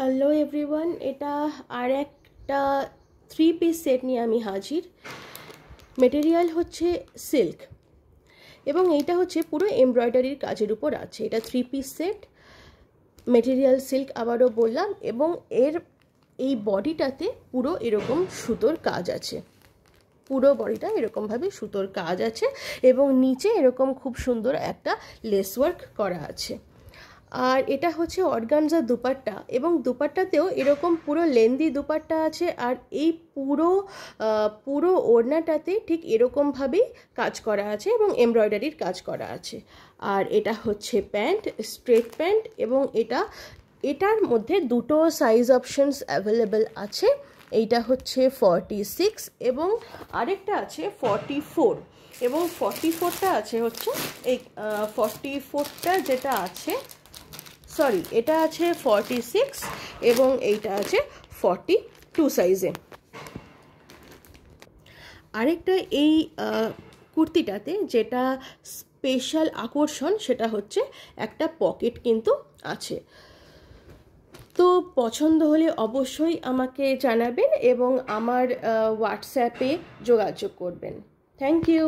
Hello everyone, এটা আর একটা 3 piece set নিয়ে আমি হাজির। মেটেরিয়াল হচ্ছে সিল্ক এবং এইটা হচ্ছে পুরো এমব্রয়ডারির কাজের উপর আছে। এটা 3 পিস সেট, মেটেরিয়াল সিল্ক আবারও বললাম, এবং এই বডিটাতে পুরো এরকম সুতোর কাজ আছে। পুরো বডিটা এরকমভাবে সুতোর কাজ আছে এবং নিচে এরকম খুব সুন্দর একটা লেস ওয়ার্ক করা আছে। আর এটা হচ্ছে অর্গানজা দুপাট্টা, এবং দুপাট্টাতেও এরকম পুরো লেন্দি দুপাট্টা আছে। আর এই পুরো ওড়নাটাতে ঠিক এরকমভাবেই কাজ করা আছে এবং এমব্রয়ডারির কাজ করা আছে। আর এটা হচ্ছে প্যান্ট, স্ট্রেট প্যান্ট, এবং এটার মধ্যে দুটো সাইজ অপশনস অ্যাভেলেবেল আছে। এইটা হচ্ছে 46 এবং আরেকটা আছে 44, এবং 44টা আছে হচ্ছে এই 44টা যেটা আছে, সরি, এটা আছে 46 এবং এইটা আছে 42 সাইজে। আরেকটা এই কুর্তিটাতে যেটা স্পেশাল আকর্ষণ সেটা হচ্ছে একটা পকেট কিন্তু আছে। তো পছন্দ হলে অবশ্যই আমাকে জানাবেন এবং আমার হোয়াটসঅ্যাপে যোগাযোগ করবেন। Thank you.